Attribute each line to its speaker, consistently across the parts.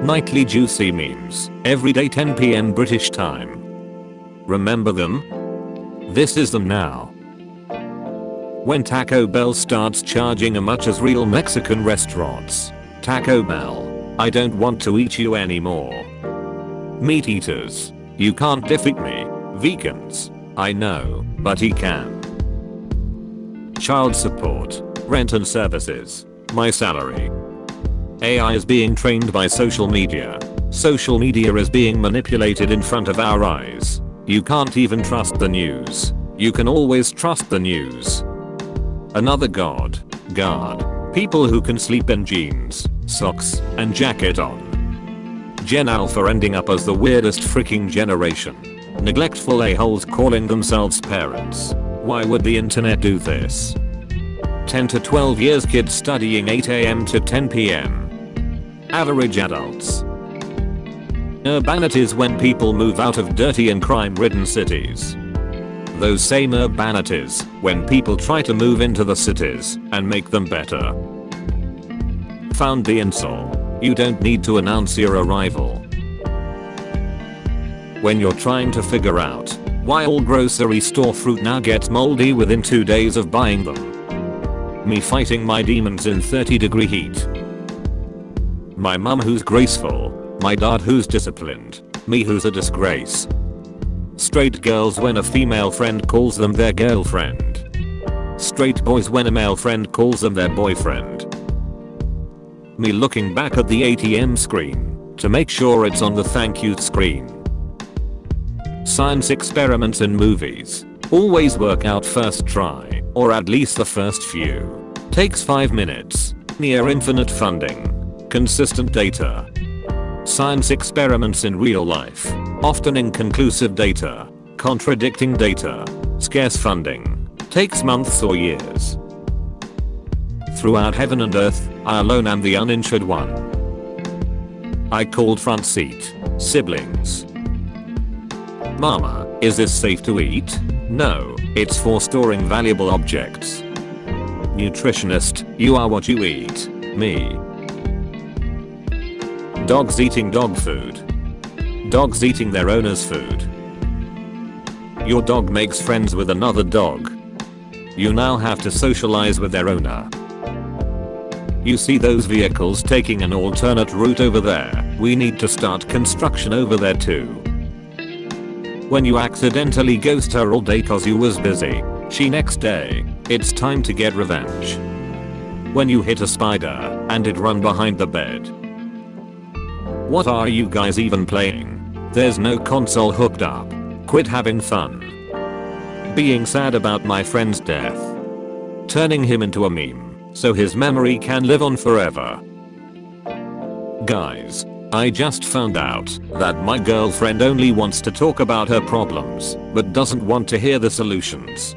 Speaker 1: Nightly juicy memes. Every day 10 PM British time. Remember them? This is them now. When Taco Bell starts charging as much as real Mexican restaurants. Taco Bell, I don't want to eat you anymore. Meat eaters, you can't defeat me. Vegans, I know, but he can. Child support, rent and services, my salary. AI is being trained by social media. Social media is being manipulated in front of our eyes. You can't even trust the news. You can always trust the news. Another god. People who can sleep in jeans, socks, and jacket on. Gen Alpha ending up as the weirdest freaking generation. Neglectful a-holes calling themselves parents. Why would the internet do this? 10 to 12 years kids studying 8 AM to 10 PM. Average adults. Urbanities when people move out of dirty and crime-ridden cities. Those same urbanities when people try to move into the cities and make them better. Found the insole. You don't need to announce your arrival. When you're trying to figure out why all grocery store fruit now gets moldy within 2 days of buying them. Me fighting my demons in 30-degree heat. My mum who's graceful, my dad who's disciplined, me who's a disgrace. Straight girls when a female friend calls them their girlfriend. Straight boys when a male friend calls them their boyfriend. Me looking back at the ATM screen to make sure it's on the thank you screen. Science experiments in movies always work out first try, or at least the first few. Takes 5 minutes. Near infinite funding. Consistent data. Science experiments in real life. Often inconclusive data. Contradicting data. Scarce funding. Takes months or years. Throughout heaven and earth, I alone am the uninsured one. I called front seat. Siblings. Mama, is this safe to eat? No, it's for storing valuable objects. Nutritionist, you are what you eat. Me. Dogs eating dog food. Dogs eating their owner's food. Your dog makes friends with another dog. You now have to socialize with their owner. You see those vehicles taking an alternate route over there. We need to start construction over there too. When you accidentally ghost her all day cause you was busy, she next day, it's time to get revenge. When you hit a spider and it run behind the bed. What are you guys even playing? There's no console hooked up. Quit having fun. Being sad about my friend's death. Turning him into a meme so his memory can live on forever. Guys, I just found out that my girlfriend only wants to talk about her problems but doesn't want to hear the solutions.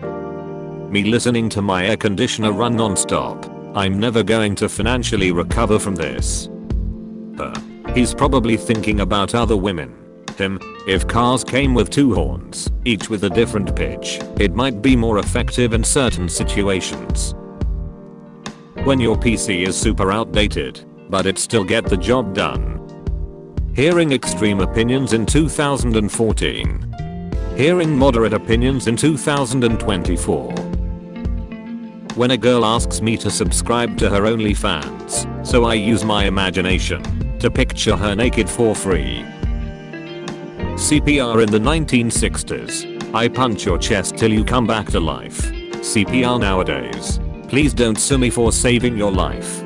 Speaker 1: Me listening to my air conditioner run non-stop. I'm never going to financially recover from this. He's probably thinking about other women. Him, if cars came with 2 horns, each with a different pitch, it might be more effective in certain situations. When your PC is super outdated, but it still get the job done. Hearing extreme opinions in 2014. Hearing moderate opinions in 2024. When a girl asks me to subscribe to her OnlyFans, so I use my imagination to picture her naked for free. CPR in the 1960s. I punch your chest till you come back to life. CPR nowadays. Please don't sue me for saving your life.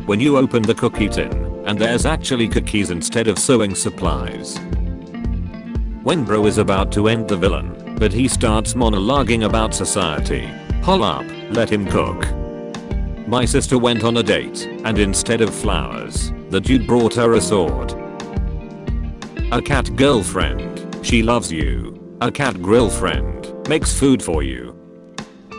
Speaker 1: When you open the cookie tin and there's actually cookies instead of sewing supplies. When bro is about to end the villain, but he starts monologuing about society. Pull up, let him cook. My sister went on a date, and instead of flowers, the dude brought her a sword. A cat girlfriend, she loves you. A cat girlfriend, makes food for you.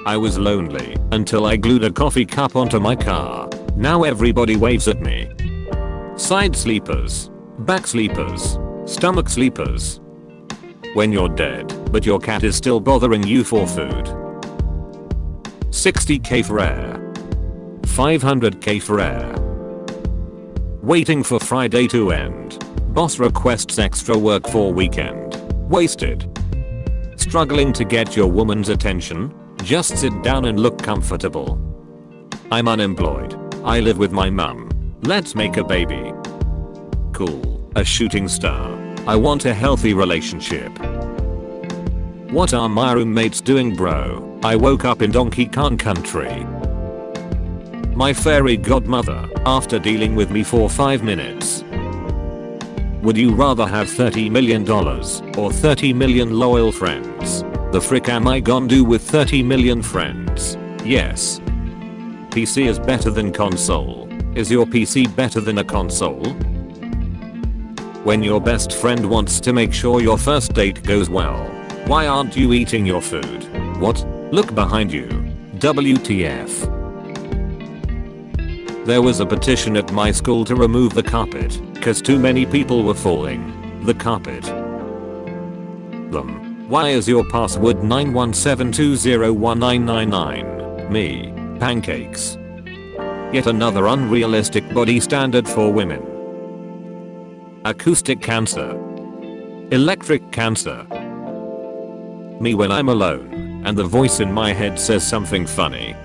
Speaker 1: I was lonely until I glued a coffee cup onto my car. Now everybody waves at me. Side sleepers, back sleepers, stomach sleepers. When you're dead, but your cat is still bothering you for food. 60k for air. 500k for air. Waiting for Friday to end. Boss requests extra work for weekend. Wasted. Struggling to get your woman's attention? Just sit down and look comfortable. I'm unemployed. I live with my mum. Let's make a baby. Cool. A shooting star. I want a healthy relationship. What are my roommates doing, bro? I woke up in Donkey Kong Country. My fairy godmother, after dealing with me for 5 minutes. Would you rather have $30 million or 30 million loyal friends? The frick am I gonna do with 30 million friends? Yes. PC is better than console. Is your PC better than a console? When your best friend wants to make sure your first date goes well, why aren't you eating your food? What? Look behind you. WTF. There was a petition at my school to remove the carpet, cause too many people were falling. The carpet. Them. Why is your password 917201999? Me. Pancakes. Yet another unrealistic body standard for women. Acoustic cancer. Electric cancer. Me when I'm alone, and the voice in my head says something funny.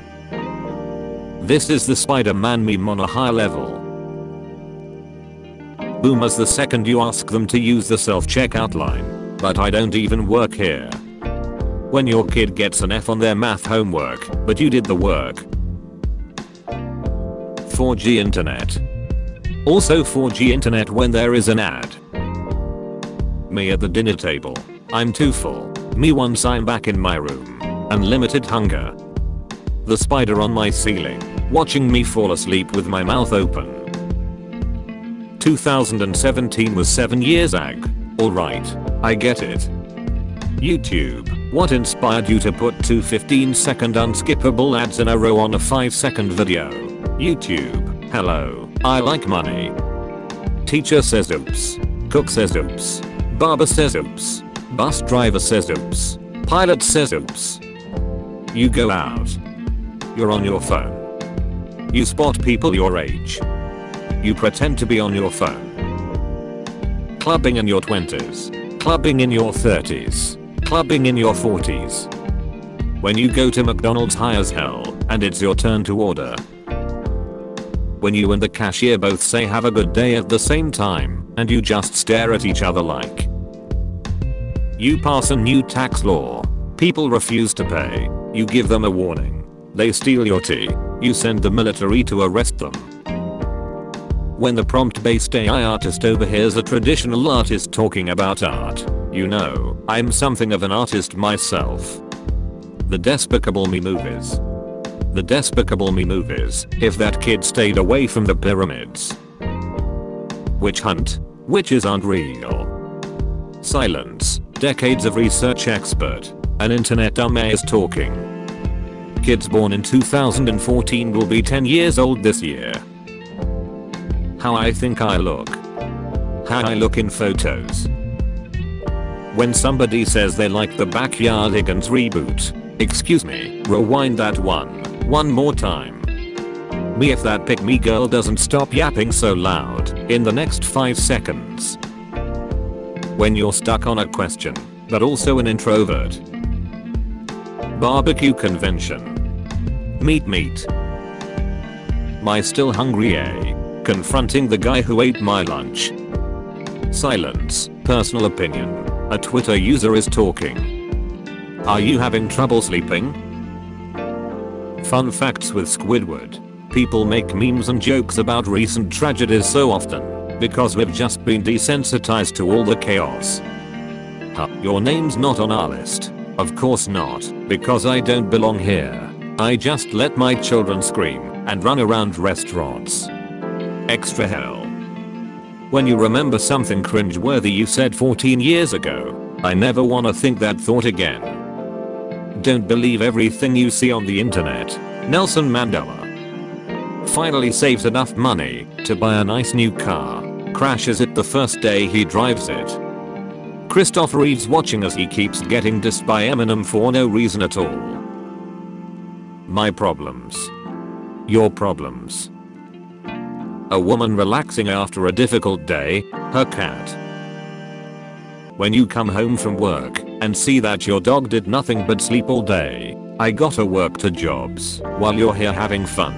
Speaker 1: This is the Spider-Man meme on a high level. Boomers the second you ask them to use the self-checkout line, but I don't even work here. When your kid gets an F on their math homework, but you did the work. 4G internet. Also 4G internet when there is an ad. Me at the dinner table. I'm too full. Me once I'm back in my room. Unlimited hunger. The spider on my ceiling, watching me fall asleep with my mouth open. 2017 was 7 years ag. Alright, I get it. YouTube, what inspired you to put 2 15-second unskippable ads in a row on a 5-second video? YouTube, hello, I like money. Teacher says oops. Cook says oops. Barber says oops. Bus driver says oops. Pilot says oops. You go out. You're on your phone. You spot people your age. You pretend to be on your phone. Clubbing in your 20s. Clubbing in your 30s. Clubbing in your 40s. When you go to McDonald's high as hell, and it's your turn to order. When you and the cashier both say have a good day at the same time, and you just stare at each other like. You pass a new tax law. People refuse to pay. You give them a warning. They steal your tea. You send the military to arrest them. When the prompt-based AI artist overhears a traditional artist talking about art, you know, I'm something of an artist myself. The Despicable Me movies. The Despicable Me movies, if that kid stayed away from the pyramids. Witch hunt. Witches aren't real. Silence. Decades of research expert. An internet dumbass talking. Kids born in 2014 will be 10 years old this year. How I think I look. How I look in photos. When somebody says they like the Backyardigans reboot, excuse me, rewind that one more time. Me if that pick me girl doesn't stop yapping so loud in the next 5 seconds. When you're stuck on a question, but also an introvert. Barbecue convention. Meat. My still hungry confronting the guy who ate my lunch. Silence. Personal opinion. A Twitter user is talking. Are you having trouble sleeping? Fun facts with Squidward. People make memes and jokes about recent tragedies so often because we've just been desensitized to all the chaos. Your name's not on our list. Of course not, because I don't belong here. I just let my children scream and run around restaurants. Extra hell. When you remember something cringeworthy you said 14 years ago, I never wanna think that thought again. Don't believe everything you see on the internet. Nelson Mandela. Finally saves enough money to buy a nice new car. Crashes it the first day he drives it. Christopher Reeves watching as he keeps getting dissed by Eminem for no reason at all. My problems. Your problems. A woman relaxing after a difficult day. Her cat. When you come home from work and see that your dog did nothing but sleep all day. I gotta work 2 jobs while you're here having fun.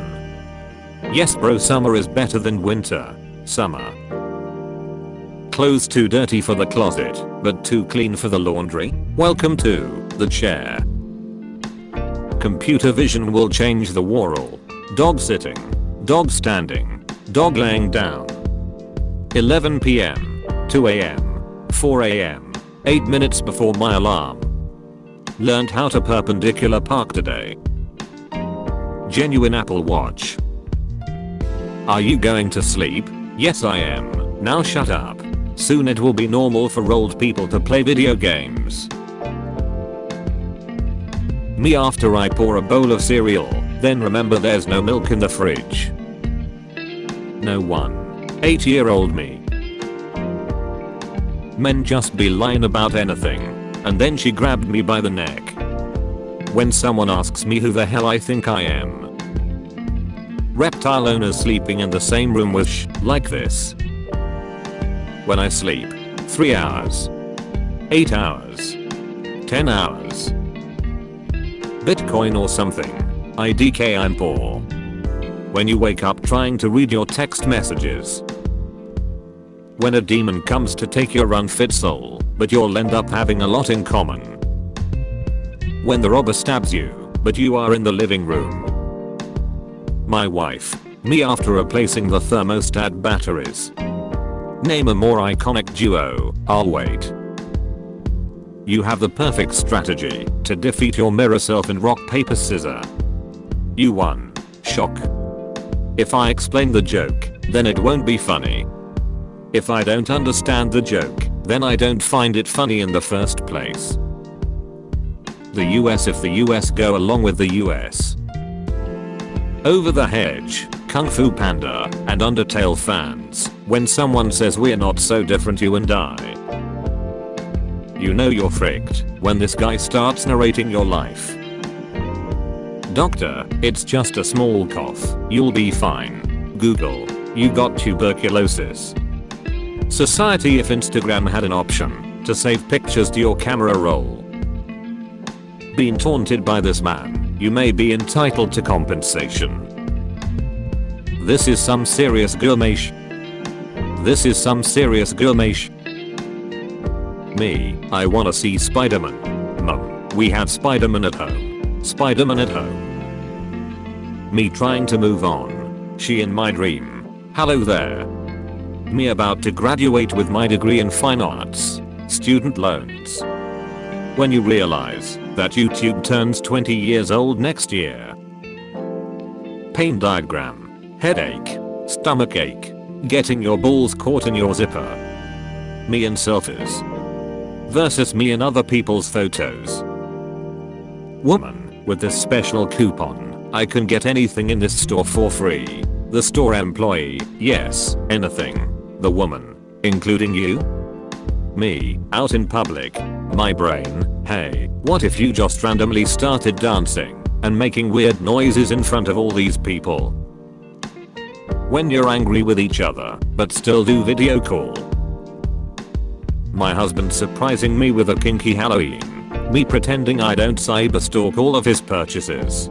Speaker 1: Yes bro, summer is better than winter. Summer. Clothes too dirty for the closet, but too clean for the laundry. Welcome to the chair. Computer vision will change the world. Dog sitting. Dog standing. Dog laying down. 11 PM. 2 AM. 4 AM. 8 minutes before my alarm. Learned how to perpendicular park today. Genuine Apple Watch. Are you going to sleep? Yes I am. Now shut up. Soon it will be normal for old people to play video games. Me after I pour a bowl of cereal, then remember there's no milk in the fridge. No one. 8-year-old me. Men just be lying about anything. And then she grabbed me by the neck. When someone asks me who the hell I think I am. Reptile owners sleeping in the same room with like this. When I sleep. 3 hours. 8 hours. 10 hours. Bitcoin or something. IDK I'm poor. When you wake up trying to read your text messages. When a demon comes to take your unfit soul, but you'll end up having a lot in common. When the robber stabs you, but you are in the living room. My wife. Me after replacing the thermostat batteries. Name a more iconic duo. I'll wait. You have the perfect strategy to defeat your mirror self in rock paper scissors. You won. Shock. If I explain the joke, then it won't be funny. If I don't understand the joke, then I don't find it funny in the first place. The US if the US go along with the US. Over the Hedge, Kung Fu Panda, and Undertale fans, when someone says we're not so different you and I. You know you're fricked when this guy starts narrating your life. Doctor, it's just a small cough, you'll be fine. Google, you got tuberculosis. Society if Instagram had an option to save pictures to your camera roll. Being taunted by this man, you may be entitled to compensation. This is some serious gourmet. This is some serious gourmet. Me, I wanna see Spider-Man. Mum, we had Spider-Man at home. Spider-Man at home. Me trying to move on. She in my dream. Hello there. Me about to graduate with my degree in fine arts. Student loans. When you realize that YouTube turns 20 years old next year. Pain diagram. Headache. Stomachache. Getting your balls caught in your zipper. Me in selfies. Versus me in other people's photos. Woman, with this special coupon, I can get anything in this store for free. The store employee, yes, anything. The woman, including you? Me, out in public. My brain, hey, what if you just randomly started dancing and making weird noises in front of all these people? When you're angry with each other, but still do video call. My husband surprising me with a kinky Halloween. Me pretending I don't cyberstalk all of his purchases.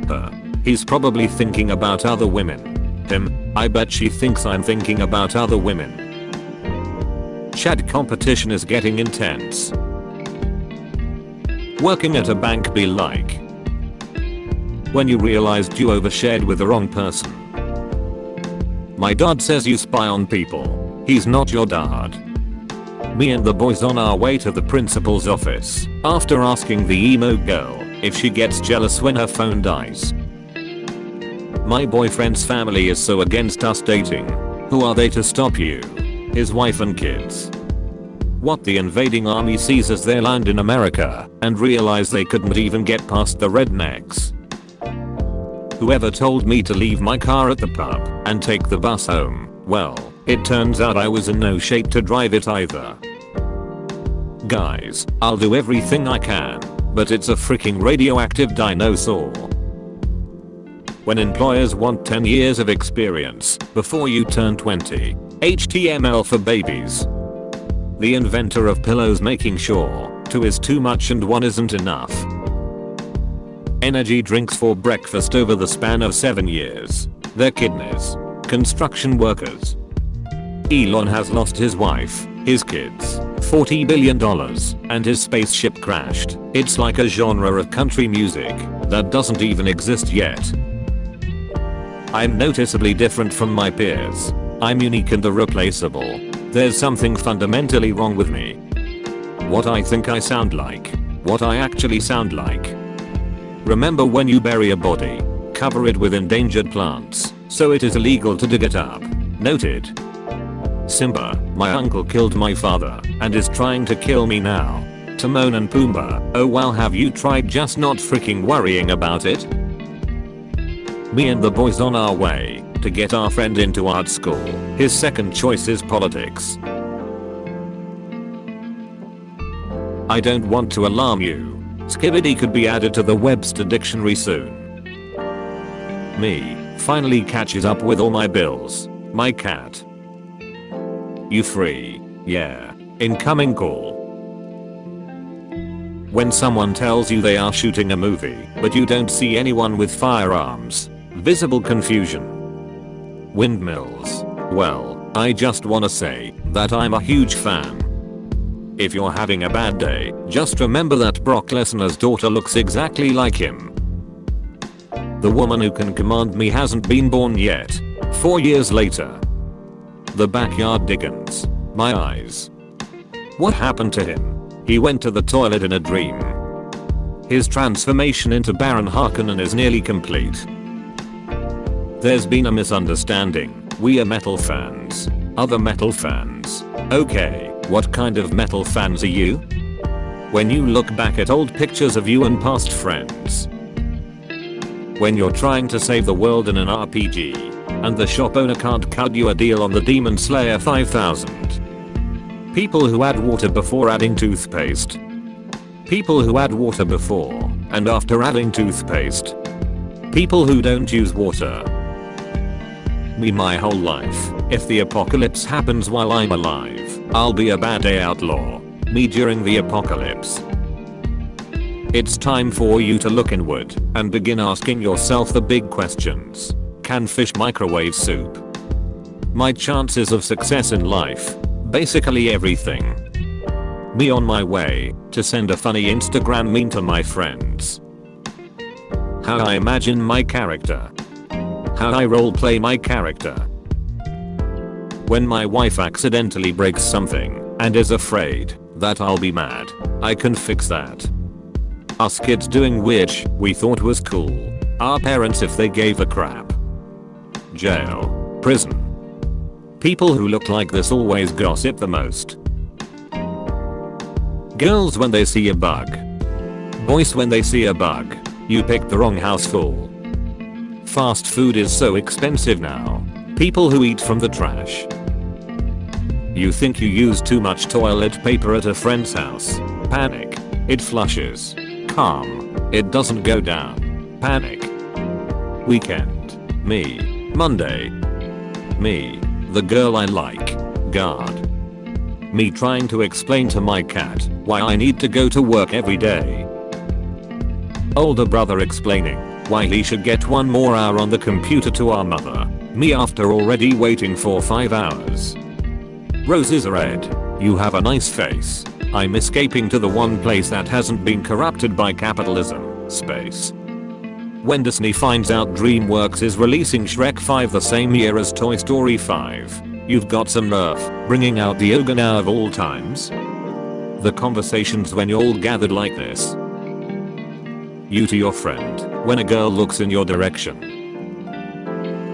Speaker 1: Her. He's probably thinking about other women. Him. I bet she thinks I'm thinking about other women. Chat competition is getting intense. Working at a bank be like. When you realized you overshared with the wrong person. My dad says you spy on people. He's not your dad. Me and the boys on our way to the principal's office after asking the emo girl if she gets jealous when her phone dies. My boyfriend's family is so against us dating. Who are they to stop you? His wife and kids. What the invading army sees as their land in America and realize they couldn't even get past the rednecks. Whoever told me to leave my car at the pub and take the bus home, well, it turns out I was in no shape to drive it either. Guys, I'll do everything I can, but it's a freaking radioactive dinosaur. when employers want 10 years of experience before you turn 20. HTML for babies. The inventor of pillows making sure 2 is too much and 1 isn't enough. Energy drinks for breakfast over the span of 7 years. Their kidneys. Construction workers. Elon has lost his wife, his kids, $40 billion, and his spaceship crashed. It's like a genre of country music that doesn't even exist yet. I'm noticeably different from my peers. I'm unique and irreplaceable. There's something fundamentally wrong with me. What I think I sound like. What I actually sound like. Remember when you bury a body, cover it with endangered plants, so it is illegal to dig it up. Noted. Simba, my uncle killed my father and is trying to kill me now. Timon and Pumbaa, oh well, have you tried just not freaking worrying about it? Me and the boys on our way to get our friend into art school. His second choice is politics. I don't want to alarm you. Skibidi could be added to the Webster dictionary soon. Me finally catches up with all my bills. My cat. You free? Yeah. Incoming call. When someone tells you they are shooting a movie, but you don't see anyone with firearms. Visible confusion. Windmills. Well, I just wanna say that I'm a huge fan. If you're having a bad day, just remember that Brock Lesnar's daughter looks exactly like him. The woman who can command me hasn't been born yet. 4 years later. The Backyard Dickens. My eyes. What happened to him? He went to the toilet in a dream. His transformation into Baron Harkonnen is nearly complete. There's been a misunderstanding. We are metal fans. Other metal fans. Okay, what kind of metal fans are you? When you look back at old pictures of you and past friends. When you're trying to save the world in an RPG, and the shop owner can't cut you a deal on the Demon Slayer 5000. People who add water before adding toothpaste. People who add water before and after adding toothpaste. People who don't use water. Me my whole life. If the apocalypse happens while I'm alive, I'll be a bad day outlaw. Me during the apocalypse. It's time for you to look inward and begin asking yourself the big questions. Can fish microwave soup? My chances of success in life. Basically everything. Me on my way to send a funny Instagram meme to my friends. How I imagine my character. How I roleplay my character. When my wife accidentally breaks something and is afraid that I'll be mad, I can fix that. Us kids doing which we thought was cool. Our parents if they gave a crap. Jail. Prison. People who look like this always gossip the most. Girls when they see a bug. Boys when they see a bug. You picked the wrong house full. Fast food is so expensive now. People who eat from the trash. You think you use too much toilet paper at a friend's house. Panic. It flushes. Calm. It doesn't go down. Panic. Weekend. Me. Monday. Me. The girl I like. God. Me trying to explain to my cat why I need to go to work every day. Older brother explaining why he should get 1 more hour on the computer to our mother. Me after already waiting for 5 hours. Roses are red. You have a nice face. I'm escaping to the one place that hasn't been corrupted by capitalism. Space. When Disney finds out DreamWorks is releasing Shrek 5 the same year as Toy Story 5, you've got some nerve bringing out the ogre now of all times. The conversations when you're all gathered like this. You to your friend when a girl looks in your direction.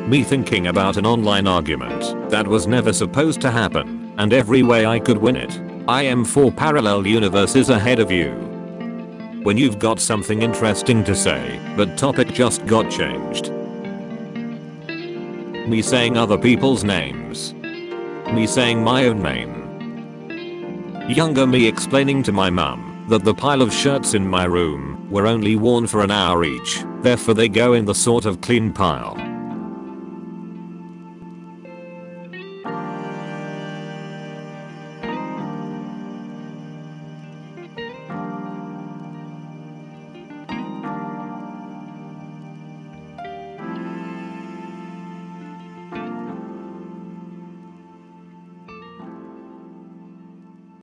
Speaker 1: Me thinking about an online argument that was never supposed to happen and every way I could win it. I am 4 parallel universes ahead of you. When you've got something interesting to say, but topic just got changed. Me saying other people's names. Me saying my own name. Younger me explaining to my mum that the pile of shirts in my room were only worn for an hour each, therefore they go in the sort of clean pile.